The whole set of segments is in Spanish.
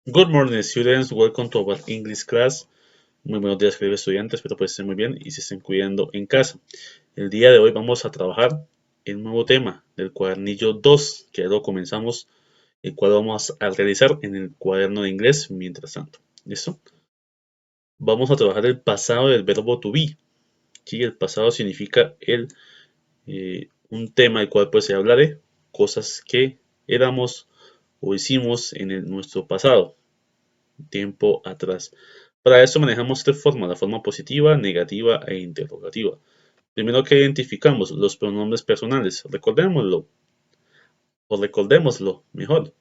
Good morning, students. Welcome to our English class. Muy buenos días, queridos estudiantes. Espero que estén muy bien y se estén cuidando en casa. El día de hoy vamos a trabajar el nuevo tema del cuadernillo 2, que ya lo comenzamos, el cual vamos a realizar en el cuaderno de inglés mientras tanto. ¿Listo? Vamos a trabajar el pasado del verbo to be. ¿Sí? El pasado significa un tema del cual pues se habla de cosas que éramos o hicimos en nuestro pasado, tiempo atrás. Para eso manejamos tres formas, la forma positiva, negativa e interrogativa. Primero que identificamos los pronombres personales, recordémoslo mejor.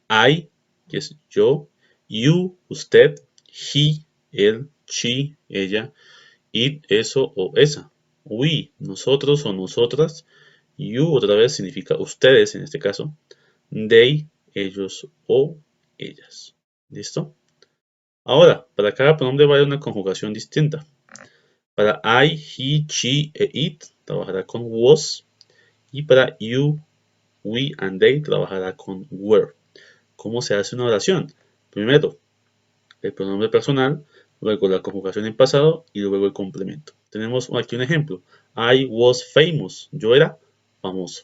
I, que es yo, you, usted, he, él, she, ella, it, eso o esa. We, nosotros o nosotras. You otra vez significa ustedes en este caso. They, ellos o ellas. ¿Listo? Ahora, para cada pronombre va a haber una conjugación distinta. Para I, he, she e it trabajará con was y para you, we and they trabajará con were. ¿Cómo se hace una oración? Primero, el pronombre personal, luego la conjugación en pasado y luego el complemento. Tenemos aquí un ejemplo. I was famous. Yo era famoso.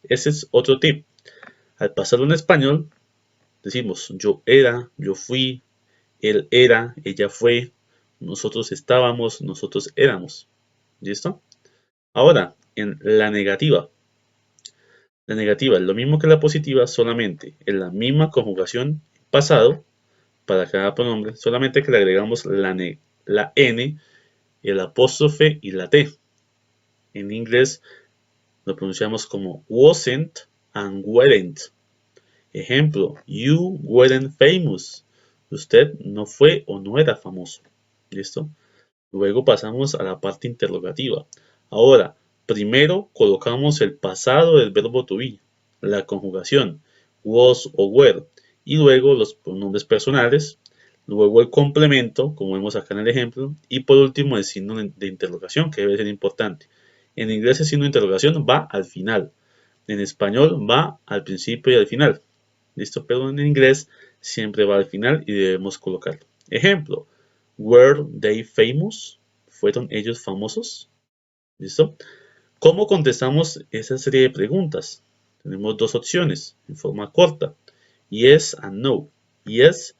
Ese es otro tip. Al pasarlo en español, decimos yo era, yo fui, él era, ella fue, nosotros estábamos, nosotros éramos. ¿Listo? Ahora, en la negativa. La negativa es lo mismo que la positiva, solamente en la misma conjugación pasado para cada pronombre, solamente que le agregamos la N, el apóstrofe y la T. En inglés lo pronunciamos como wasn't and weren't. Ejemplo, you weren't famous. Usted no fue o no era famoso. ¿Listo? Luego pasamos a la parte interrogativa. Ahora, primero colocamos el pasado del verbo to be, la conjugación was o were, y luego los pronombres personales, luego el complemento, como vemos acá en el ejemplo, y por último el signo de interrogación, que debe ser importante. En inglés el signo de interrogación va al final, en español va al principio y al final. ¿Listo? Pero en inglés siempre va al final y debemos colocarlo. Ejemplo, were they famous? ¿Fueron ellos famosos? ¿Listo? ¿Cómo contestamos esa serie de preguntas? Tenemos dos opciones en forma corta. Yes and no. Yes,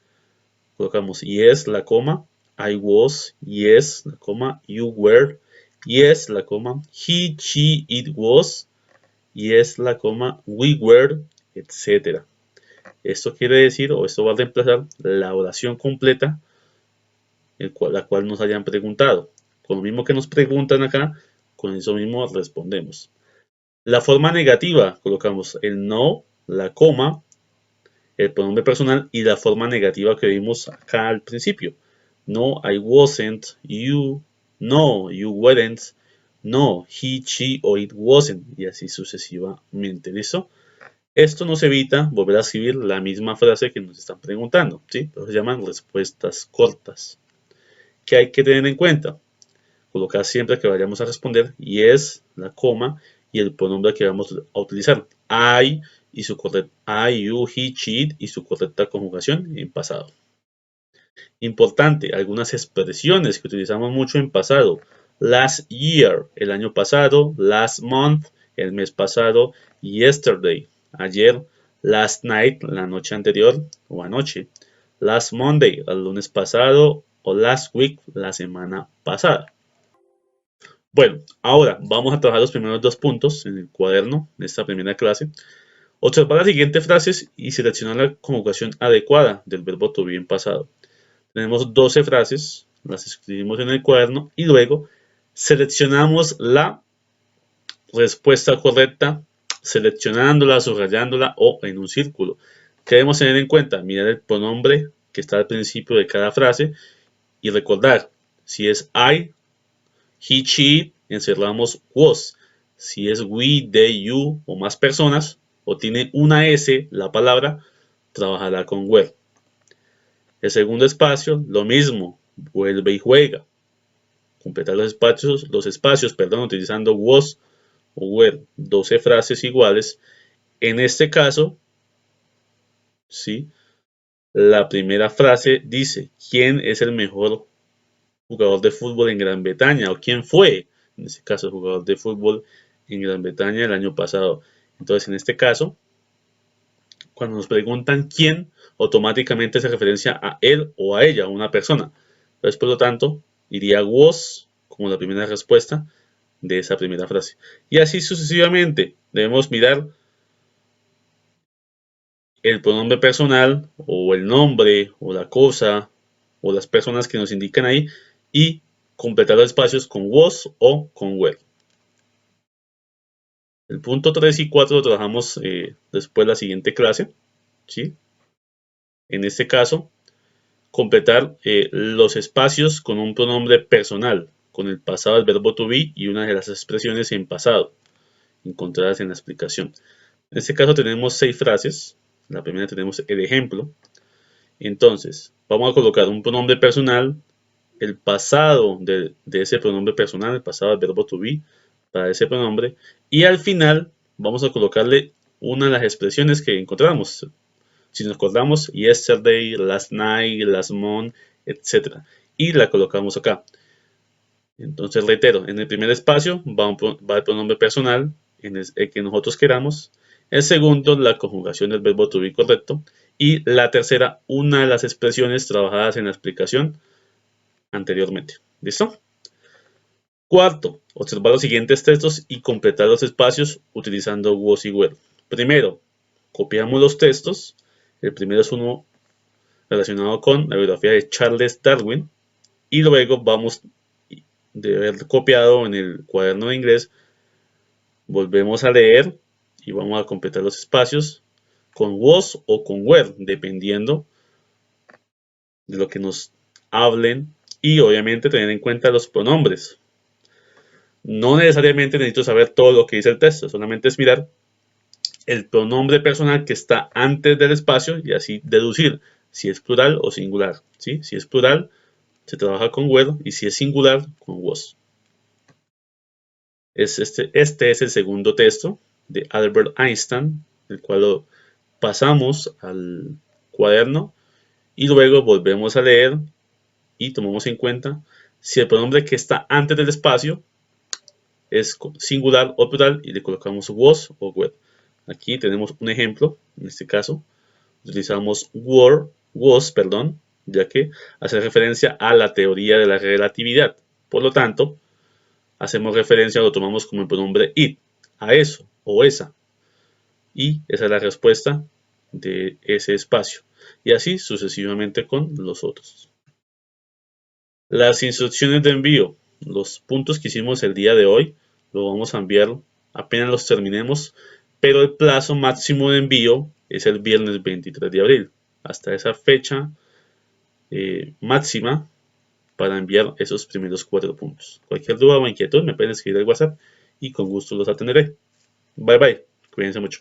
colocamos yes, la coma, I was, yes, la coma, you were, yes, la coma, he, she, it was, yes, la coma, we were, etc. Esto quiere decir, o esto va a reemplazar la oración completa, la cual nos hayan preguntado. Con lo mismo que nos preguntan acá, con eso mismo respondemos. La forma negativa, colocamos el no, la coma, el pronombre personal y la forma negativa que vimos acá al principio. No, I wasn't, you, no, you weren't, no, he, she o it wasn't, y así sucesivamente. ¿Listo? Esto nos evita volver a escribir la misma frase que nos están preguntando, ¿sí? Pero se llaman respuestas cortas. ¿Qué hay que tener en cuenta? Colocar siempre que vayamos a responder yes, la coma y el pronombre que vamos a utilizar. I y su correcta I, you, he, she, it y su correcta conjugación en pasado. Importante, algunas expresiones que utilizamos mucho en pasado. Last year, el año pasado. Last month, el mes pasado. Yesterday, ayer. Last night, la noche anterior o anoche. Last Monday, el lunes pasado. O last week, la semana pasada. Bueno, ahora vamos a trabajar los primeros dos puntos en el cuaderno de esta primera clase. Observar las siguientes frases y seleccionar la conjugación adecuada del verbo to be en pasado. Tenemos 12 frases, las escribimos en el cuaderno y luego seleccionamos la respuesta correcta, seleccionándola, subrayándola o en un círculo. ¿Qué debemos tener en cuenta? Mirar el pronombre que está al principio de cada frase y recordar si es I, he, she, encerramos was. Si es we, they, you o más personas o tiene una S la palabra, trabajará con were. El segundo espacio, lo mismo, vuelve y juega. Completar los espacios, utilizando was o were, 12 frases iguales. En este caso, ¿sí? La primera frase dice, ¿quién es el mejor jugador de fútbol en Gran Bretaña? ¿O quién fue, en este caso, el jugador de fútbol en Gran Bretaña el año pasado? Entonces, en este caso, cuando nos preguntan quién, automáticamente se referencia a él o a ella, una persona. Entonces, por lo tanto, iría was como la primera respuesta de esa primera frase. Y así sucesivamente. Debemos mirar el pronombre personal o el nombre o la cosa o las personas que nos indican ahí y completar los espacios con was o con were. El punto 3 y 4 lo trabajamos después de la siguiente clase. ¿Sí? En este caso, completar los espacios con un pronombre personal, con el pasado del verbo to be y una de las expresiones en pasado, encontradas en la explicación. En este caso tenemos 6 frases. La primera tenemos el ejemplo. Entonces, vamos a colocar un pronombre personal, el pasado de ese pronombre personal, el pasado del verbo to be, para ese pronombre, y al final vamos a colocarle una de las expresiones que encontramos. Si nos acordamos, yesterday, last night, last month, etc. Y la colocamos acá. Entonces, reitero, en el primer espacio va el pronombre personal, en el que nosotros queramos. El segundo, la conjugación del verbo to be correcto. Y la tercera, una de las expresiones trabajadas en la explicación anteriormente. ¿Listo? Cuarto, observar los siguientes textos y completar los espacios utilizando was y were. Primero, copiamos los textos. El primero es uno relacionado con la biografía de Charles Darwin. Y luego vamos, de haber copiado en el cuaderno de inglés, volvemos a leer y vamos a completar los espacios con was o con were, dependiendo de lo que nos hablen y obviamente tener en cuenta los pronombres. No necesariamente necesito saber todo lo que dice el texto, solamente es mirar el pronombre personal que está antes del espacio y así deducir si es plural o singular. ¿Sí? Si es plural, se trabaja con were y si es singular, con was. Este es el segundo texto de Albert Einstein, el cual lo pasamos al cuaderno y luego volvemos a leer y tomamos en cuenta si el pronombre que está antes del espacio es singular o plural y le colocamos was o were. Aquí tenemos un ejemplo, en este caso utilizamos was, ya que hace referencia a la teoría de la relatividad. Por lo tanto, hacemos referencia, lo tomamos como el pronombre it, a eso o esa. Y esa es la respuesta de ese espacio. Y así sucesivamente con los otros. Las instrucciones de envío, los puntos que hicimos el día de hoy, lo vamos a enviar apenas los terminemos, pero el plazo máximo de envío es el viernes 23 de abril. Hasta esa fecha máxima para enviar esos primeros 4 puntos. Cualquier duda o inquietud me pueden escribir al WhatsApp y con gusto los atenderé. Bye bye, cuídense mucho.